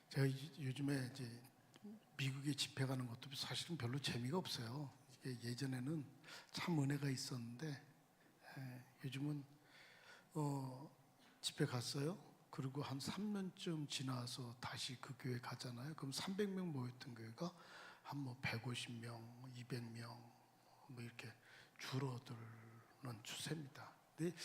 제가 요즘에 이제 미국에 집회 가는 것도 사실은 별로 재미가 없어요. 예전에는 참 은혜가 있었는데 요즘은 집회 갔어요. 그리고 한 3년쯤 지나서 다시 그 교회 가잖아요. 그럼 300명 모였던 교회가 한 뭐 150명, 200명 뭐 이렇게 줄어드는 추세입니다. 근데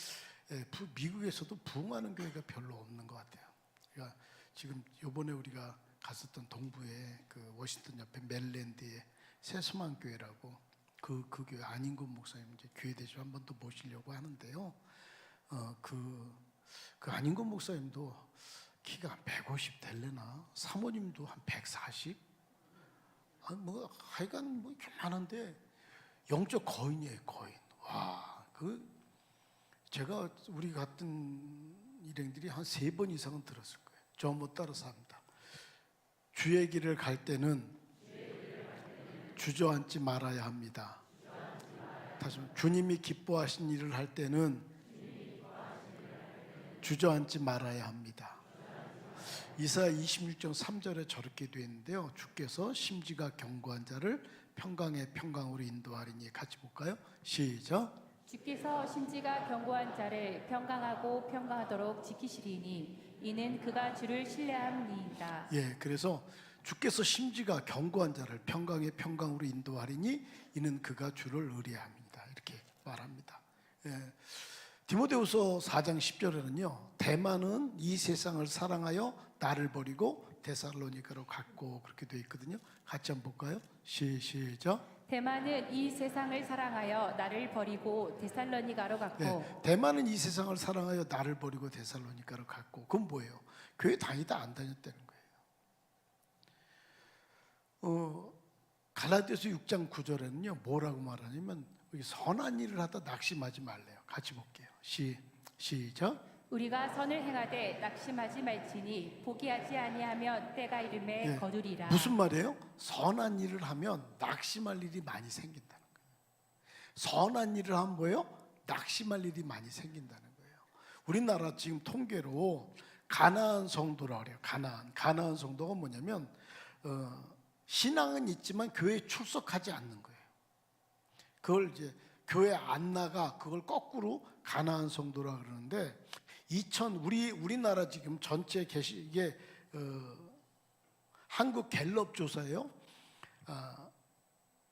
미국에서도 부흥하는 교회가 별로 없는 것 같아요. 그러니까 지금 요번에 우리가 갔었던 동부에 그 워싱턴 옆에 멜랜드에 새소망 교회라고 그 교회 안인권 목사님 이제 교회 대신 한 번 더 모시려고 하는데요. 그 안인권 목사님도 키가 150 될래나? 사모님도 한 140? 뭐 하여간 뭐 이렇게 많은데 영적 거인이에요, 거인. 와, 제가 우리 같은 일행들이 한 3번 이상은 들었을 거예요. 저 못 따라서 합니다. 주의 길을 갈 때는 주저앉지 말아야 합니다. 다시 한번, 주님이 기뻐하신 일을 할 때는 주저앉지 말아야 합니다. 이사야 26장 3절에 저렇게 되어 있는데요. 주께서 심지가 견고한 자를 평강의 평강으로 인도하리니. 같이 볼까요? 시작. 주께서 심지가 견고한 자를 평강하고 평강하도록 지키시리니 이는 그가 주를 신뢰함이니이다. 예, 그래서 주께서 심지가 견고한 자를 평강의 평강으로 인도하리니 이는 그가 주를 의뢰합니다. 이렇게 말합니다. 예. 디모데후서 4장 10절에는요. 대만은 이 세상을 사랑하여 나를 버리고 데살로니가로 갔고, 그렇게 되어 있거든요. 같이 한번 볼까요? 시작. 대만은 이 세상을 사랑하여 나를 버리고 데살로니가로 갔고. 네, 대만은 이 세상을 사랑하여 나를 버리고 데살로니가로 갔고. 그건 뭐예요? 교회 다니다 안 다녔다는 거예요. 갈라디아서 6장 9절에는요. 뭐라고 말하냐면 선한 일을 하다 낙심하지 말래요. 같이 볼게요. 시작. 우리가 선을 행하되 낙심하지 말지니 포기하지 아니하면 때가 이름에 네. 거두리라. 무슨 말이에요? 선한 일을 하면 낙심할 일이 많이 생긴다는 거예요. 선한 일을 하면 뭐예요? 낙심할 일이 많이 생긴다는 거예요. 우리나라 지금 통계로 가나안 성도라고 그래요. 가나안 성도가 뭐냐면 신앙은 있지만 교회에 출석하지 않는 거예요. 그걸 이제 교회 안 나가, 그걸 거꾸로 가나안 성도라 그러는데, 우리나라 지금 전체 이게 한국 갤럽 조사예요.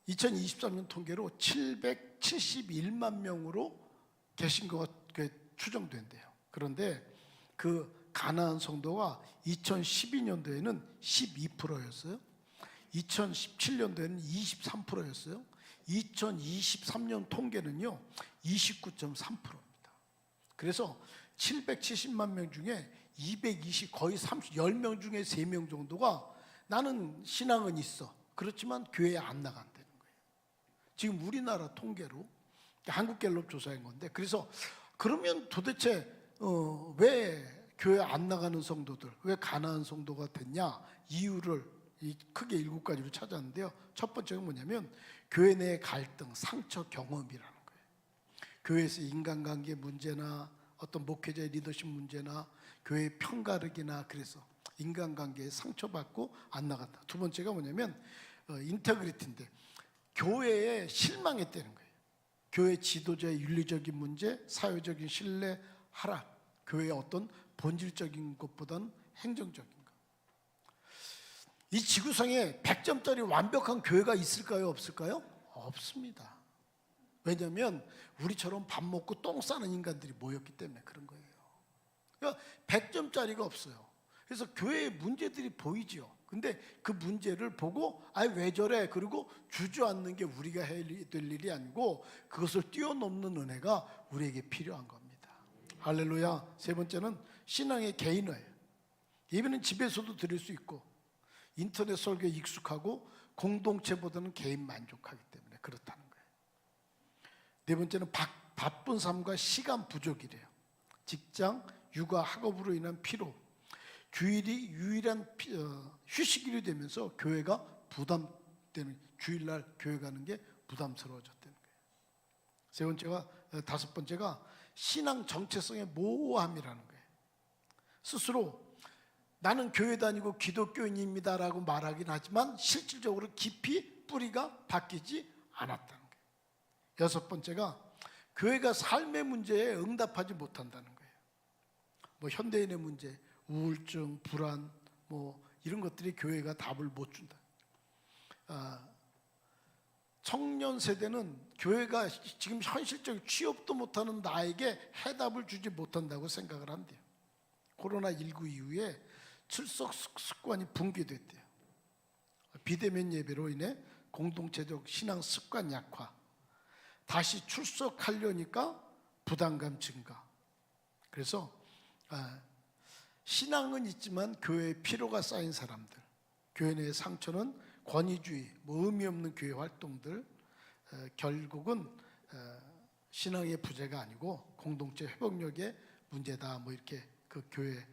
2023년 통계로 771만 명으로 계신 것 추정된대요. 그런데 그 가나안 성도가 2012년도에는 12%였어요. 2017년도에는 23%였어요. 2023년 통계는요 29.3%입니다. 그래서 770만 명 중에 10명 중에 3명 정도가 나는 신앙은 있어, 그렇지만 교회에 안 나간다는 거예요. 지금 우리나라 통계로 한국갤럽 조사인 건데, 그래서 그러면 도대체 왜 교회 안 나가는 성도들, 왜 가나안 성도가 됐냐, 이유를 크게 7가지로 찾았는데요. 첫 번째가 뭐냐면 교회 내의 갈등, 상처 경험이라는 거예요. 교회에서 인간관계 문제나 어떤 목회자의 리더십 문제나 교회의 편가르기나, 그래서 인간관계에 상처받고 안 나간다. 두 번째가 뭐냐면 인테그리티인데 교회에 실망했다는 거예요. 교회 지도자의 윤리적인 문제, 사회적인 신뢰 하락, 교회의 어떤 본질적인 것보다는 행정적인 것. 이 지구상에 100점짜리 완벽한 교회가 있을까요? 없을까요? 없습니다. 왜냐하면 우리처럼 밥 먹고 똥 싸는 인간들이 모였기 때문에 그런 거예요. 그러니까 100점짜리가 없어요. 그래서 교회의 문제들이 보이죠. 근데 그 문제를 보고 왜 저래? 그리고 주저앉는 게 우리가 해야 될 일이 아니고 그것을 뛰어넘는 은혜가 우리에게 필요한 겁니다. 할렐루야. 세 번째는 신앙의 개인화예요. 예배는 집에서도 드릴 수 있고 인터넷 설교에 익숙하고 공동체보다는 개인 만족하기 때문에 그렇다는 거예요. 네 번째는 바쁜 삶과 시간 부족이래요. 직장, 육아, 학업으로 인한 피로, 주일이 유일한 휴식일이 되면서 교회가 부담되는, 주일날 교회 가는 게 부담스러워졌다는 거예요. 다섯 번째가 신앙 정체성의 모호함이라는 거예요. 스스로 나는 교회 다니고 기독교인입니다라고 말하긴 하지만 실질적으로 깊이 뿌리가 바뀌지 않았다는 거예요. 여섯 번째가 교회가 삶의 문제에 응답하지 못한다는 거예요. 뭐 현대인의 문제, 우울증, 불안, 뭐 이런 것들이 교회가 답을 못 준다. 청년 세대는 교회가 지금 현실적 취업도 못하는 나에게 해답을 주지 못한다고 생각을 한대요. 코로나19 이후에 출석 습관이 붕괴됐대요. 비대면 예배로 인해 공동체적 신앙 습관 약화, 다시 출석하려니까 부담감 증가. 그래서 신앙은 있지만 교회에 피로가 쌓인 사람들, 교회 내의 상처는 권위주의, 뭐 의미 없는 교회 활동들, 결국은 신앙의 부재가 아니고 공동체 회복력의 문제다. 뭐 이렇게 그 교회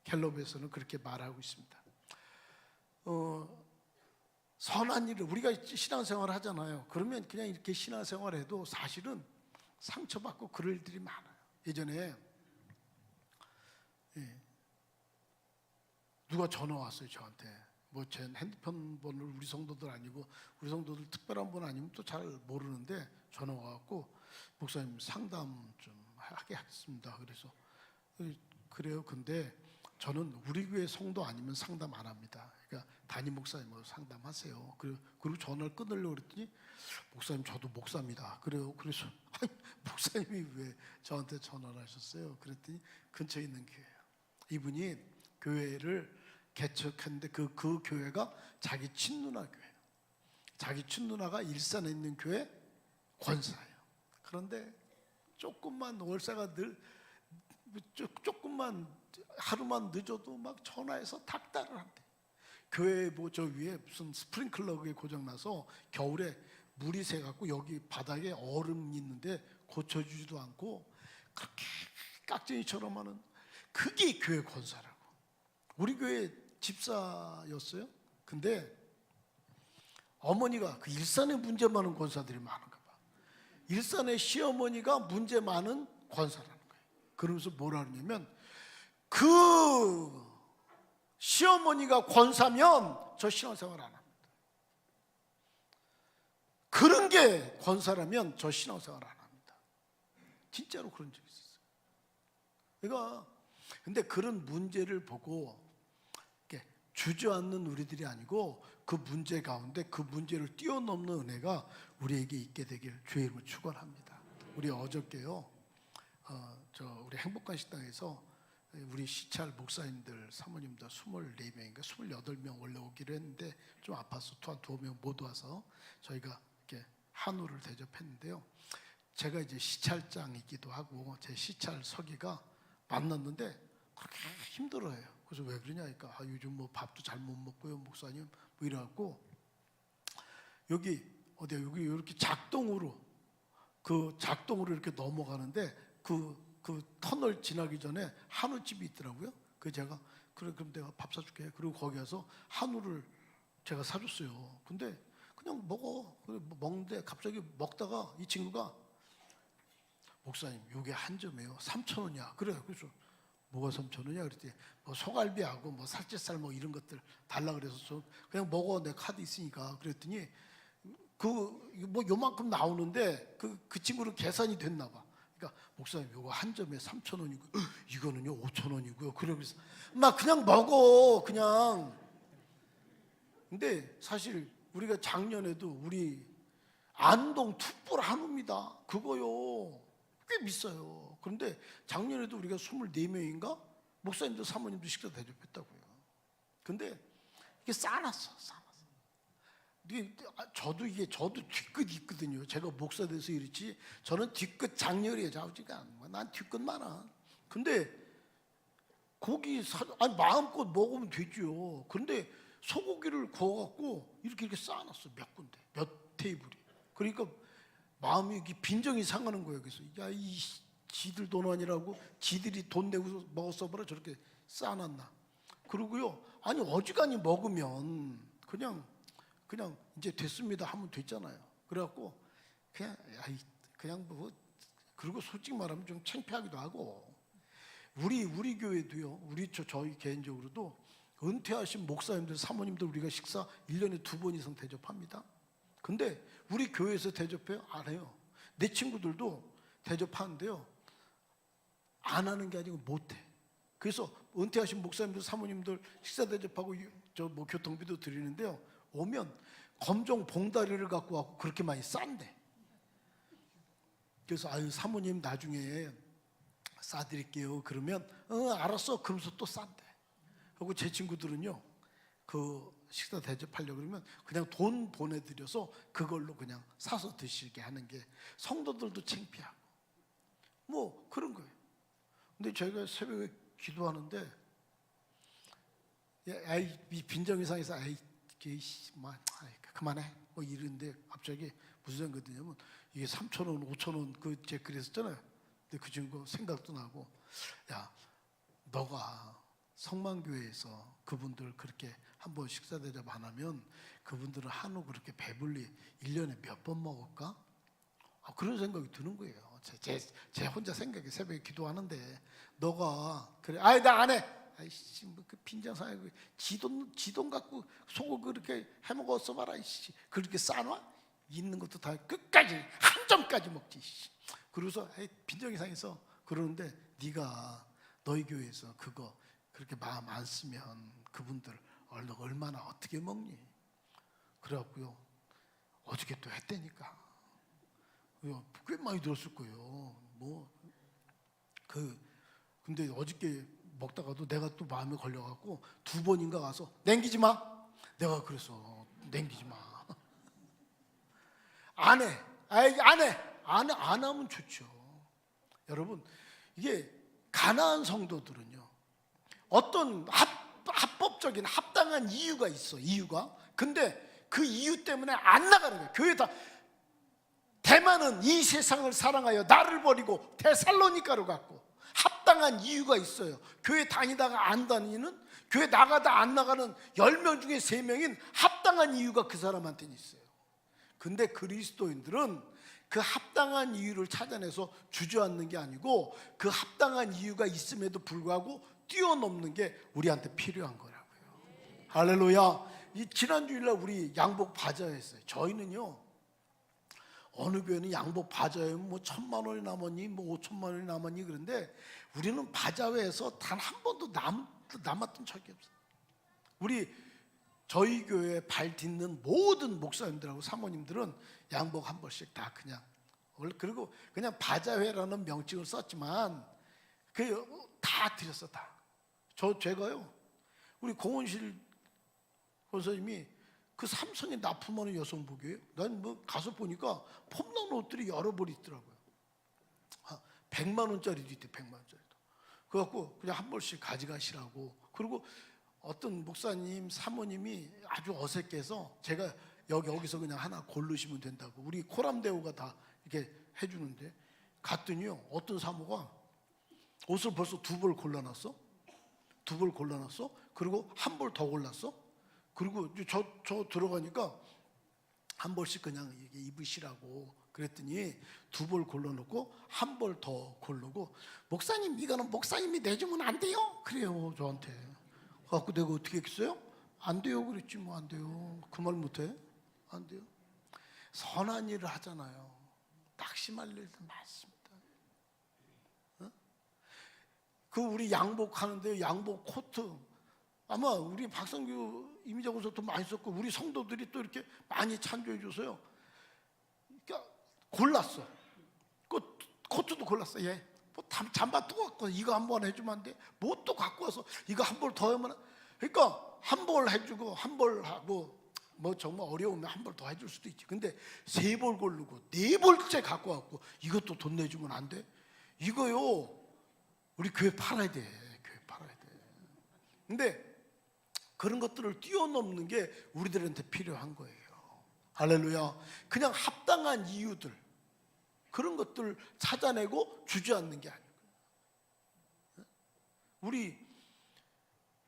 갤럽에서는 그렇게 말하고 있습니다. 선한 일을 우리가 신앙생활을 하잖아요. 그러면 그냥 이렇게 신앙생활을 해도 사실은 상처받고 그럴 일들이 많아요. 예전에 누가 전화 왔어요 저한테. 뭐 제 핸드폰 번호를 우리 성도들 아니고 우리 성도들 특별한 분 아니면 또 잘 모르는데 전화 와갖고 목사님 상담 좀 하게 하겠습니다. 그래서 그래요. 근데 저는 우리 교회 성도 아니면 상담 안 합니다. 그러니까 담임 목사님으로 상담하세요. 그리고 전화를 끊으려고 그랬더니 목사님 저도 목사입니다. 그래요. 그래서 목사님이 왜 저한테 전화를 하셨어요? 그랬더니 근처에 있는 교회예요. 이분이 교회를 개척했는데 그 교회가 자기 친누나 교회예요. 자기 친누나가 일산에 있는 교회 권사예요. 그런데 조금만 월세가 조금만 하루만 늦어도 막 전화해서 닥달을 한대. 교회 뭐 저 위에 무슨 스프링클러가 고장나서 겨울에 물이 새갖고 여기 바닥에 얼음이 있는데 고쳐주지도 않고 그렇게 깍쟁이처럼 하는 그게 교회 권사라고. 우리 교회 집사였어요. 근데 어머니가 그 일산에 문제 많은 권사들이 많은가 봐. 일산의 시어머니가 문제 많은 권사라는 거예요. 그러면서 뭐라 그러냐면 그 시어머니가 권사면 저 신앙생활 안 합니다. 그런 게 권사라면 저 신앙생활 안 합니다. 진짜로 그런 적이 있었어요. 그러니까 근데 그런 문제를 보고 이렇게 주저앉는 우리들이 아니고 그 문제 가운데 그 문제를 뛰어넘는 은혜가 우리에게 있게 되길 주의 이름으로 축원합니다. 우리 어저께요, 우리 행복한 식당에서 우리 시찰 목사님들, 사모님들 24명인가 28명 원래 오기로 했는데 좀 아파서 한 2명 못 와서 저희가 이렇게 한우를 대접했는데요. 제가 이제 시찰장이기도 하고 제 시찰 서기가 만났는데 그렇게 힘들어해요. 그래서 왜 그러냐 하니까 요즘 뭐 밥도 잘 못 먹고요 목사님 뭐 이래갖고 여기 어디야 여기 이렇게 작동으로 이렇게 넘어가는데 그 터널 지나기 전에 한우집이 있더라고요. 그 제가 그럼 내가 밥 사줄게. 그리고 거기 가서 한우를 제가 사줬어요. 근데 그냥 먹어. 먹는데 갑자기 먹다가 이 친구가 목사님 요게 한 점이에요. 3,000원이야. 그래. 그래서 뭐가 3,000원이야? 그랬더니 뭐 소갈비하고 뭐 살치살 뭐 이런 것들 달라 그래서 그냥 먹어. 내 카드 있으니까. 그랬더니 뭐 요만큼 나오는데 그 친구는 계산이 됐나 봐. 그러니까 목사님 요거 한 점에 3,000원이고 이거는요 5,000원이고요. 그래서 막 그냥 먹어 그냥. 근데 사실 우리가 작년에도 우리 안동 툭불 한우입니다. 그거요 꽤 비싸요. 그런데 작년에도 우리가 24명인가 목사님도 사모님도 식사 대접했다고요. 근데 이게 싸놨어. 저도 뒤끝 있거든요. 제가 목사 돼서 이렇지 저는 뒤끝 장렬이에요. 좌우지가 난 뒤끝 많아. 근데 고기 마음껏 먹으면 되죠. 그런데 소고기를 구워갖고 이렇게 쌓아놨어. 몇 군데 몇 테이블이. 그러니까 마음이 빈정이 상하는 거예요. 그래서 야 이 지들 돈 아니라고 지들이 돈 내고 먹었어봐라 저렇게 쌓아놨나. 그러고요 아니 어지간히 먹으면 그냥 이제 됐습니다 하면 됐잖아요. 그래갖고 그냥 뭐 그리고 솔직히 말하면 좀 창피하기도 하고 우리 교회도요. 저희 개인적으로도 은퇴하신 목사님들, 사모님들 우리가 식사 1년에 2번 이상 대접합니다. 근데 우리 교회에서 대접해요? 안 해요. 내 친구들도 대접하는데요, 안 하는 게 아니고 못해. 그래서 은퇴하신 목사님들, 사모님들 식사 대접하고 뭐 교통비도 드리는데요, 오면 검정 봉다리를 갖고 와서 그렇게 많이 싼대. 그래서 아유 사모님 나중에 싸드릴게요. 그러면 알았어. 그러면서 또 싼대. 그리고 제 친구들은요, 그 식사 대접하려고 그러면 그냥 돈 보내드려서 그걸로 그냥 사서 드시게 하는 게, 성도들도 창피하고 뭐 그런 거예요. 근데 저희가 새벽에 기도하는데, 이 빈정이상에서 그만해 뭐 이러는데, 갑자기 무슨 생각이 드냐면, 이게 3,000원 5,000원 제 그랬었잖아요. 근데 그 친구 생각도 나고, 야 너가 성만교회에서 그분들 그렇게 한번 식사 대접 안 하면 그분들은 한우 그렇게 배불리 1년에 몇 번 먹을까? 그런 생각이 드는 거예요. 제 혼자 생각에 새벽에 기도하는데, 너가 그래, 나 안 해. 아이씨, 뭐 그 빈정상에 지돈 갖고 속을 그렇게 해먹었어 봐라. 이씨, 그렇게 싸놔? 있는 것도 다 끝까지 한 점까지 먹지. 그러고서 빈정상에서 그러는데, 네가 너희 교회에서 그거 그렇게 마음 안 쓰면 그분들 얼마나 어떻게 먹니? 그래갖고요, 어저께 또 했다니까. 꽤 많이 들었을 거예요. 근데 어저께 먹다가도 내가 또 마음에 걸려갖고 2번인가 가서 남기지 마. 내가 그래서 남기지 마. 안 해. 안 하면 좋죠. 여러분, 이게 가나안 성도들은요, 어떤 합법적인 합당한 이유가 있어. 이유가. 근데 그 이유 때문에 안 나가는 거예요. 교회 다. 대만은 이 세상을 사랑하여 나를 버리고 데살로니가로 갔고, 합당한 이유가 있어요. 교회 다니다가 안 다니는, 교회 나가다 안 나가는 10명 중에 3명인 합당한 이유가 그 사람한테는 있어요. 근데 그리스도인들은 그 합당한 이유를 찾아내서 주저앉는 게 아니고, 그 합당한 이유가 있음에도 불구하고 뛰어넘는 게 우리한테 필요한 거라고요. 할렐루야. 이 지난 주일날 우리 양복 바자회했어요. 저희는요, 어느 교회는 양복 바자회 뭐 1,000만 원이 남았니, 뭐 5천만 원이 남았니, 그런데 우리는 바자회에서 단 한 번도 남았던 적이 없어요. 저희 교회에 발 딛는 모든 목사님들하고 사모님들은 양복 한 벌씩 다 그냥, 그리고 그냥 바자회라는 명칭을 썼지만 다 드렸어. 다. 제가요, 우리 공원실 권사님이 그 삼성에 납품하는 여성복이에요. 난 뭐 가서 보니까 폼난 옷들이 여러 벌 있더라고요. 100만 원짜리도 있대. 100만 원짜리도. 그래갖고 그냥 한 벌씩 가져가시라고. 그리고 어떤 목사님 사모님이 아주 어색해서, 제가 여기서 그냥 하나 고르시면 된다고, 우리 코람대우가 다 이렇게 해주는데, 갔더니요, 어떤 사모가 옷을 벌써 2벌 골라놨어. 2벌 골라놨어. 그리고 한 벌 더 골랐어. 그리고 저 들어가니까 한 벌씩 그냥 입으시라고 그랬더니 2벌 골라놓고 한 벌 더 고르고, 목사님 이거는 목사님이 내주면 안 돼요? 그래요, 저한테. 그래갖고 내가 어떻게 했어요? 안 돼요 그랬지. 뭐 안 돼요. 그 말 못해? 안 돼요. 선한 일을 하잖아요. 낙심할 일도 많습니다. 우리 양복 하는데, 양복 코트 아마 우리 박성규 이미자고서도 많이 썼고, 우리 성도들이 또 이렇게 많이 찬조해 줘서요, 그러니까 골랐어. 코트도 골랐어. 뭐 잠바 또 갖고, 이거 한번 해주면 안 돼? 뭐 또 갖고 와서 이거 한 벌 더 하면, 그러니까 한 벌 해주고 한 벌 하고, 뭐 정말 어려우면 한 벌 더 해줄 수도 있지. 근데 3벌 고르고 4벌째 갖고 왔고, 이것도 돈 내주면 안 돼? 이거요, 우리 교회 팔아야 돼. 교회 팔아야 돼. 근데 그런 것들을 뛰어넘는 게 우리들한테 필요한 거예요. 할렐루야. 그냥 합당한 이유들, 그런 것들을 찾아내고 주저앉는 게 아니고. 우리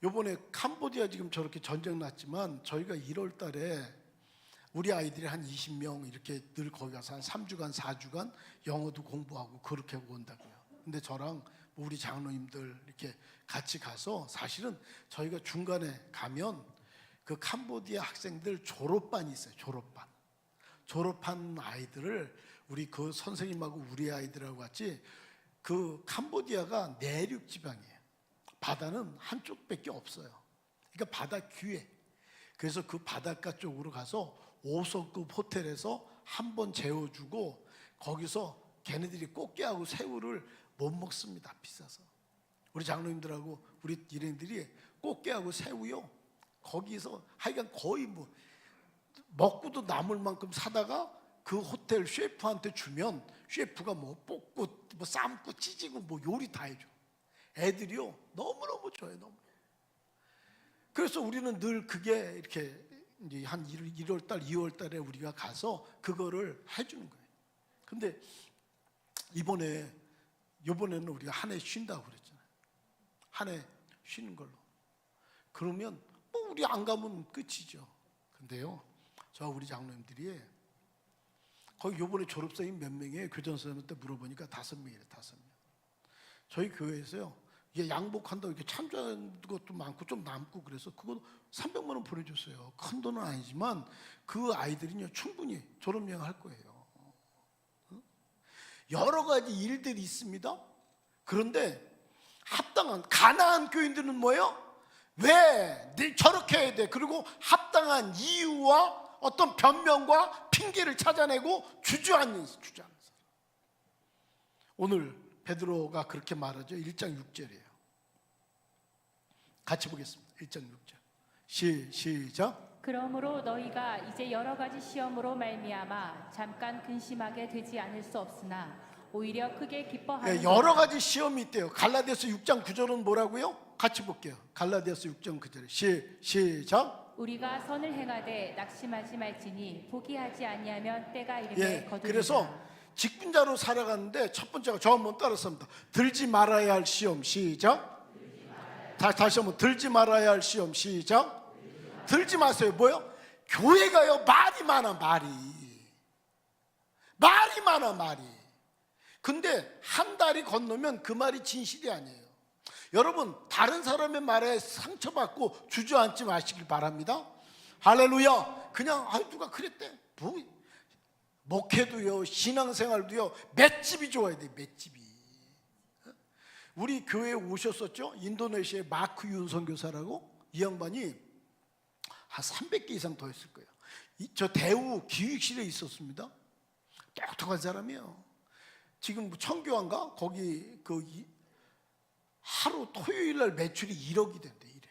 요번에 캄보디아 지금 저렇게 전쟁 났지만, 저희가 1월 달에 우리 아이들이 한 20명 이렇게 늘 거기 가서 한 3주간 4주간 영어도 공부하고 그렇게 하고 온다고요. 근데 저랑 우리 장로님들 이렇게 같이 가서 사실은 저희가 중간에 가면 그 캄보디아 학생들 졸업반이 있어요. 졸업한 아이들을 우리 그 선생님하고 우리 아이들하고 같이 그 캄보디아가 내륙 지방이에요. 바다는 한쪽밖에 없어요. 그러니까 바다 귀에. 그래서 그 바닷가 쪽으로 가서 5성급 호텔에서 한 번 재워주고 거기서 걔네들이 꽃게하고 새우를 못 먹습니다. 비싸서. 우리 장로님들하고 우리 일행들이 꽃게하고 새우요 거기서 하여간 거의 뭐 먹고도 남을 만큼 사다가 그 호텔 셰프한테 주면 셰프가 뭐 볶고 뭐 삶고 찌지고 뭐 요리 다 해줘. 애들이요 너무너무 좋아요. 너무. 그래서 우리는 늘 그게 이렇게 이제 한 1월달 2월달에 우리가 가서 그거를 해주는 거예요. 근데 이번에는 우리가 한 해 쉰다고 그랬잖아요. 한 해 쉬는 걸로. 그러면 뭐 우리 안 가면 끝이죠. 근데요, 저 우리 장로님들이 거기 요번에 졸업생이 몇 명이에요? 교장 선생님한테 물어보니까 5명이래. 5명. 저희 교회에서요, 이게 양복한다고 이렇게 참조한 것도 많고 좀 남고 그래서 그거 300만 원 보내줬어요. 큰 돈은 아니지만 그 아이들은요 충분히 졸업여행 할 거예요. 여러 가지 일들이 있습니다. 그런데 합당한 가나안 교인들은 뭐예요? 왜 저렇게 해야 돼? 그리고 합당한 이유와 어떤 변명과 핑계를 찾아내고 주저앉는 사람. 오늘 베드로가 그렇게 말하죠. 1장 6절이에요. 같이 보겠습니다. 1장 6절. 시작. 그러므로 너희가 이제 여러 가지 시험으로 말미암아 잠깐 근심하게 되지 않을 수 없으나 오히려 크게 기뻐하는 여러 가지 시험이 있대요. 갈라디아서 6장 9절은 뭐라고요? 같이 볼게요. 갈라디아서 6장 9절. 시작. 우리가 선을 행하되 낙심하지 말지니 포기하지 아니하면 때가 이르매 거두리라. 그래서 직분자로 살아가는데 첫 번째가 저 한번 따라서입니다. 들지 말아야 할 시험. 시작. 다시 한번 들지 말아야 할 시험. 시작. 들지 마세요. 뭐요? 교회가요 말이 많아. 말이 많아. 근데 한 달이 건너면 그 말이 진실이 아니에요. 여러분 다른 사람의 말에 상처받고 주저앉지 마시길 바랍니다. 할렐루야. 그냥 누가 그랬대. 뭐 목회도요 신앙생활도요 맷집이 좋아야 돼. 맷집이. 우리 교회에 오셨었죠. 인도네시아의 마크 윤 선교사라고. 이 양반이 한 300개 이상 더 했을 거예요. 저 대우 기획실에 있었습니다. 똑똑한 사람이에요. 지금 청교환가 거기 그 하루 토요일 날 매출이 1억이 된대. 이래.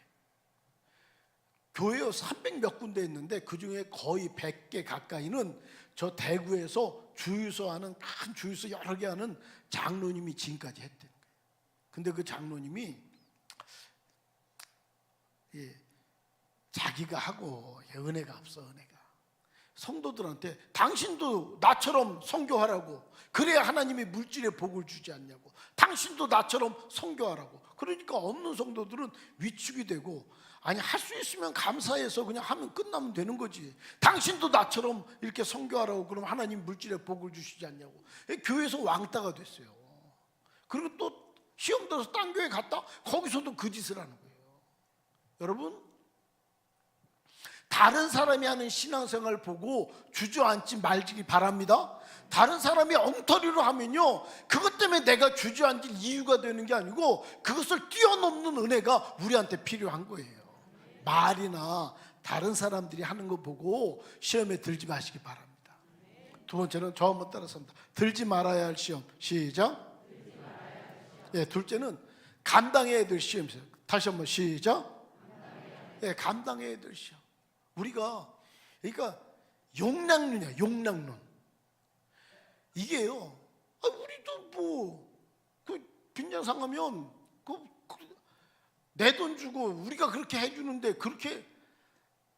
교회요 300 몇 군데 있는데 그 중에 거의 100개 가까이는 저 대구에서 주유소 하는 큰 주유소 여러 개 하는 장로님이 지금까지 했대. 근데 그 장로님이 자기가 하고 은혜가 없어. 은혜가 성도들한테 당신도 나처럼 선교하라고. 그래야 하나님이 물질의 복을 주지 않냐고. 당신도 나처럼 선교하라고. 그러니까 없는 성도들은 위축이 되고 아니 할 수 있으면 감사해서 그냥 하면 끝나면 되는 거지. 당신도 나처럼 이렇게 선교하라고 그러면 하나님 물질의 복을 주시지 않냐고. 교회에서 왕따가 됐어요. 그리고 또 시험 들어서 딴 교회 갔다 거기서도 그 짓을 하는 거예요. 여러분 다른 사람이 하는 신앙생활 보고 주저앉지 말기 바랍니다. 다른 사람이 엉터리로 하면요 그것 때문에 내가 주저앉을 이유가 되는 게 아니고 그것을 뛰어넘는 은혜가 우리한테 필요한 거예요. 말이나 다른 사람들이 하는 거 보고 시험에 들지 마시기 바랍니다. 두 번째는 저 한번 따라서입니다. 들지 말아야 할 시험. 시작. 둘째는 감당해야 될 시험이에요. 다시 한번 시작. 감당해야 될 시험. 우리가 그러니까 용량론이야. 용량론. 이게요. 우리도 그 빈장 상하면 내 돈 주고 우리가 그렇게 해주는데 그렇게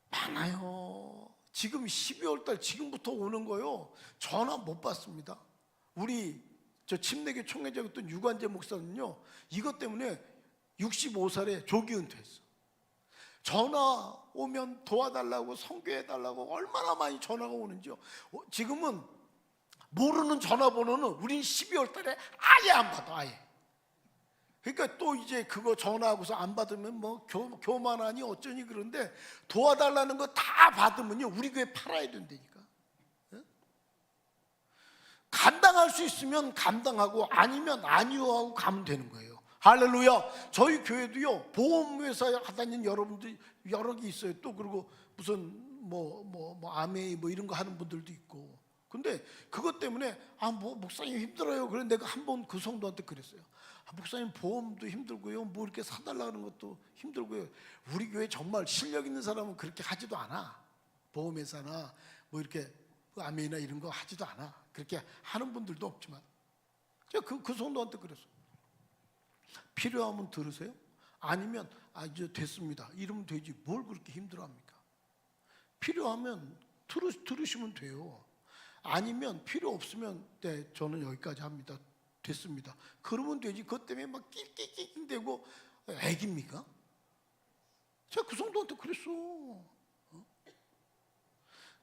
많아요. 지금 12월 달 지금부터 오는 거요. 전화 못 받습니다. 우리 저 침례교 총회장이었던 유관재 목사는요. 이것 때문에 65살에 조기 은퇴했어. 전화 오면 도와달라고 선교해달라고 얼마나 많이 전화가 오는지요. 지금은 모르는 전화번호는 우린 12월 달에 아예 안 받아. 아예. 그러니까 또 이제 그거 전화하고서 안 받으면 뭐 교만하니 어쩌니 그런데 도와달라는 거 다 받으면요 우리 교회 팔아야 된다니까. 예? 감당할 수 있으면 감당하고 아니면 아니요 하고 가면 되는 거예요. 할렐루야. 저희 교회도요 보험회사에 다니는 여러분들 여러 개 있어요. 또 그리고 무슨 뭐 아메이 뭐 이런 거 하는 분들도 있고. 근데 그것 때문에 뭐 목사님 힘들어요. 그래 내가 한 번 그 성도한테 그랬어요. 목사님 보험도 힘들고요. 뭐 이렇게 사달라는 것도 힘들고요. 우리 교회 정말 실력 있는 사람은 그렇게 하지도 않아. 보험회사나 뭐 이렇게 아메이나 이런 거 하지도 않아. 그렇게 하는 분들도 없지만 제가 그 성도한테 그랬어요. 필요하면 들으세요. 아니면 이제 됐습니다. 이러면 되지. 뭘 그렇게 힘들어합니까? 필요하면 들으시면 돼요. 아니면 필요 없으면 네, 저는 여기까지 합니다. 됐습니다. 그러면 되지. 그것 때문에 막 낄낄낄대고 애깁니까? 제가 그 성도한테 그랬어.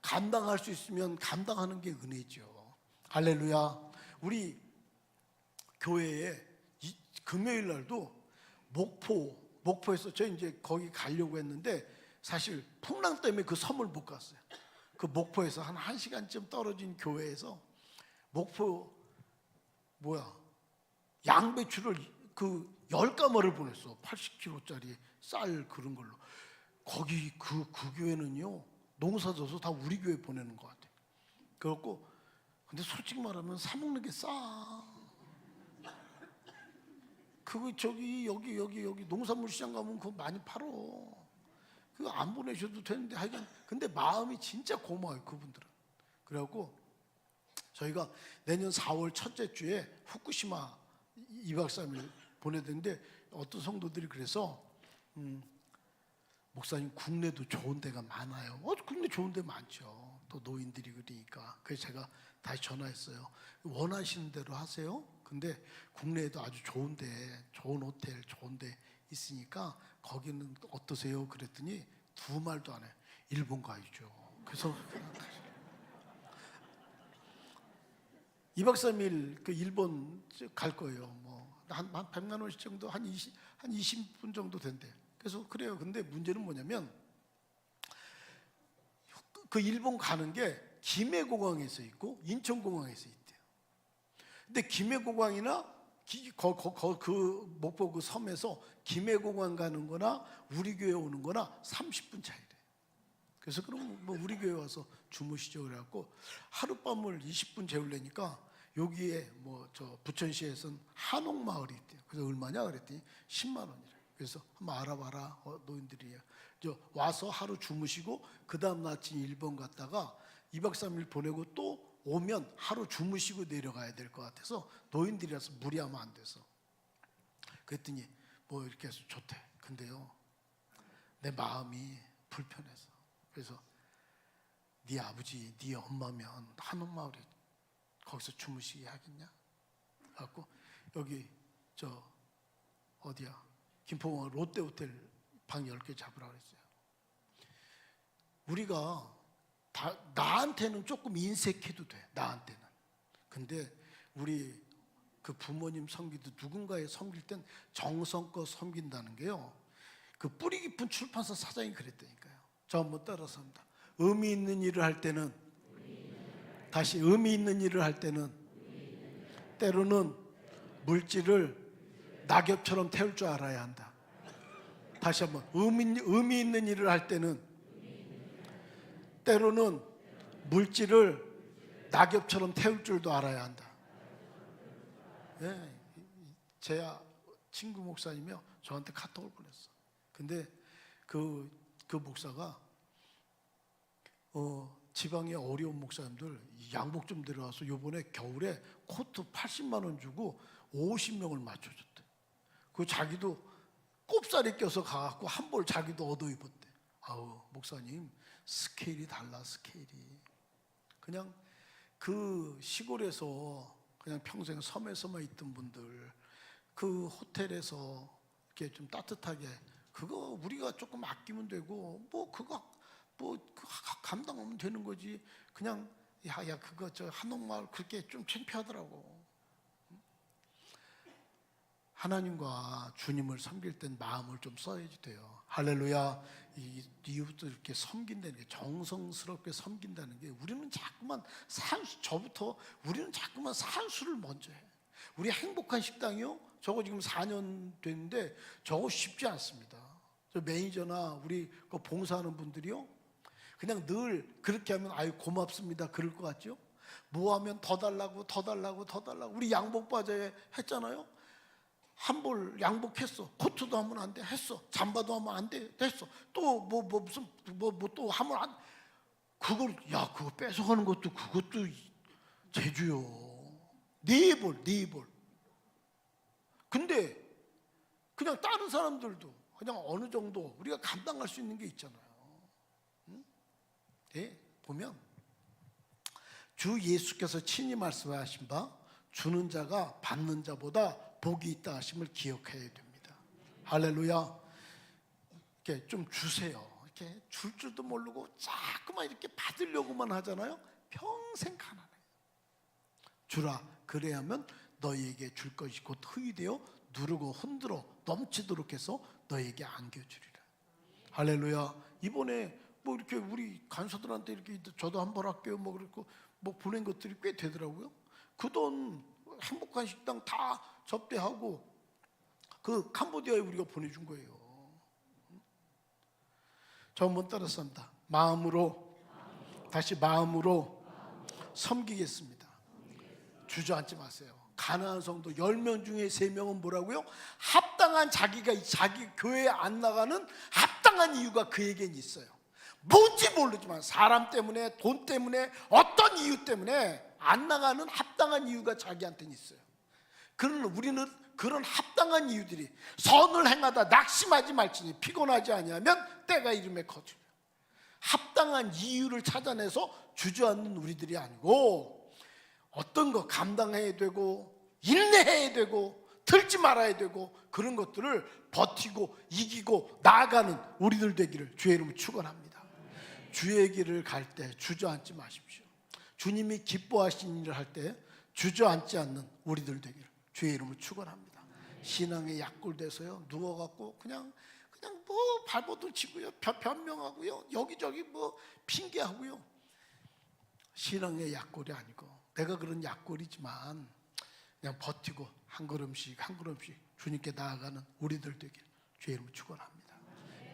감당할 수 있으면 감당하는 게 은혜죠. 할렐루야. 우리 교회에 금요일 날도 목포에서 저 이제 거기 가려고 했는데 사실 풍랑 때문에 그 섬을 못 갔어요. 그 목포에서 한 1시간쯤 떨어진 교회에서 목포 양배추를 그 10가마를 보냈어. 80kg짜리 쌀 그런 걸로. 거기 그 교회는요 농사 져서 다 우리 교회 보내는 것 같아. 그렇고 근데 솔직히 말하면 사 먹는 게 싸. 그거 저기 여기 농산물 시장 가면 그거 많이 팔어. 그거 안 보내셔도 되는데 하여간 근데 마음이 진짜 고마워요 그분들은. 그래갖고 저희가 내년 4월 첫째 주에 후쿠시마 2박 3일 보내는데 어떤 성도들이 그래서 목사님 국내도 좋은 데가 많아요. 국내 좋은 데 많죠. 또 노인들이 그러니까. 그래서 제가 다시 전화했어요. 원하시는 대로 하세요. 근데 국내에도 아주 좋은 호텔 좋은 데 있으니까 거기는 어떠세요? 그랬더니 두 말도 안 해. 일본 가야죠. 그래서 2박 3일 그 일본 갈 거예요. 뭐 한 100만 원씩 정도 한 20분 정도 된대. 그래서 그래요. 근데 문제는 뭐냐면 그 일본 가는 게 김해공항에서 있고 인천공항에서 있대요. 근데 김해공항이나 그 목포 그 섬에서 김해공항 가는 거나 우리 교회 오는 거나 30분 차이래. 그래서 그럼 뭐 우리 교회 와서 주무시죠. 그래갖고 하룻밤을 20분 재우려니까 여기에 뭐 저 부천시에서는 한옥마을이 있대요. 그래서 얼마냐 그랬더니 10만 원이래. 그래서 한번 알아봐라. 노인들이 와서 하루 주무시고 그 다음 날 아침 일본 갔다가 2박 3일 보내고 또 오면 하루 주무시고 내려가야 될 것 같아서 노인들이라서 무리하면 안 돼서 그랬더니 뭐 이렇게 해서 좋대. 근데요 내 마음이 불편해서 그래서 네 아버지 네 엄마면 한옥마을에 거기서 주무시게 하겠냐? 그래갖고 여기 저 어디야 김포공항 롯데호텔 방 10개 잡으라 그랬어요. 우리가 나한테는 조금 인색해도 돼. 나한테는. 근데 우리 그 부모님 섬기도 누군가에 섬길 땐 정성껏 섬긴다는 게요. 그 뿌리 깊은 출판사 사장이 그랬다니까요. 저 한번 따라서 합니다. 의미 있는 일을 할 때는 다시 의미 있는 일을 할 때는 때로는 물질을 낙엽처럼 태울 줄 알아야 한다. 다시 한번 의미 있는 일을 할 때는 때로는 물질을 낙엽처럼 태울 줄도 알아야 한다. 네, 제 친구 목사님이요 저한테 카톡을 보냈어. 근데 그 목사가 지방의 어려운 목사님들 양복 좀 데려와서 요번에 겨울에 코트 80만 원 주고 50명을 맞춰줬대. 그 자기도 꼽살이 껴서 가갖고 한 벌 자기도 얻어 입었대. 아우 목사님 스케일이 달라. 스케일이 그냥 그 시골에서 그냥 평생 섬에서만 있던 분들 그 호텔에서 이렇게 좀 따뜻하게 그거 우리가 조금 아끼면 되고 뭐 그거 감당하면 되는 거지. 그냥 야 그거 저 한옥마을 그렇게 좀 창피하더라고. 하나님과 주님을 섬길 땐 마음을 좀 써야지 돼요. 할렐루야. 이웃들 이렇게 섬긴다는 게, 정성스럽게 섬긴다는 게, 우리는 자꾸만 우리는 자꾸만 산수를 먼저 해. 우리 행복한 식당이요, 저거 지금 4년 됐는데 저거 쉽지 않습니다. 저 매니저나 우리 그 봉사하는 분들이요, 그냥 늘 그렇게 하면 아유 고맙습니다 그럴 것 같죠? 뭐 하면 더 달라고 더 달라고 더 달라고. 우리 양복바자에 했잖아요. 한 벌 양복했어. 코트도 하면 안 돼 했어. 잠바도 하면 안 돼 했어. 또 무슨 또 하면 안. 그걸 그거 뺏어가는 것도 그것도 제주요. 네 벌. 근데 그냥 다른 사람들도 그냥 어느 정도 우리가 감당할 수 있는 게 있잖아요. 네, 보면 주 예수께서 친히 말씀하신 바 주는 자가 받는 자보다 복이 있다 하심을 기억해야 됩니다. 할렐루야. 이렇게 좀 주세요. 이렇게 줄 줄도 모르고 자꾸만 이렇게 받으려고만 하잖아요. 평생 가난해. 주라 그래야면 너희에게 줄 것이 곧 흙이 되어 누르고 흔들어 넘치도록 해서 너희에게 안겨주리라. 할렐루야. 이번에 뭐 이렇게 우리 간사들한테 이렇게 저도 한 번 할게요 뭐 그랬고 뭐 보낸 것들이 꽤 되더라고요. 그 돈 행복한 식당 다 접대하고 그 캄보디아에 우리가 보내준 거예요. 저 한번 따라서 마음으로, 다시 마음으로 섬기겠습니다. 주저앉지 마세요. 가나안 성도 10명 중에 3명은 뭐라고요? 합당한 자기 교회에 안 나가는 합당한 이유가 그에겐 있어요. 뭔지 모르지만 사람 때문에, 돈 때문에, 어떤 이유 때문에 안 나가는 합당한 이유가 자기한테는 있어요. 그러나 우리는 그런 합당한 이유들이, 선을 행하다 낙심하지 말지니 피곤하지 아니하면 때가 이름에 거주려. 합당한 이유를 찾아내서 주저앉는 우리들이 아니고, 어떤 거 감당해야 되고 인내해야 되고 들지 말아야 되고 그런 것들을 버티고 이기고 나아가는 우리들 되기를 주의 이름으로 축원합니다. 주의 길을 갈 때 주저앉지 마십시오. 주님이 기뻐하시는 일을 할 때 주저앉지 않는 우리들 되기를 주의 이름으로 축원합니다. 신앙의 약골돼서요 누워갖고 그냥 뭐 발버둥 치고요, 변명하고요, 여기저기 뭐 핑계하고요. 신앙의 약골이 아니고, 내가 그런 약골이지만 그냥 버티고 한 걸음씩 한 걸음씩 주님께 나아가는 우리들 되길 주의 이름으로 축원합니다.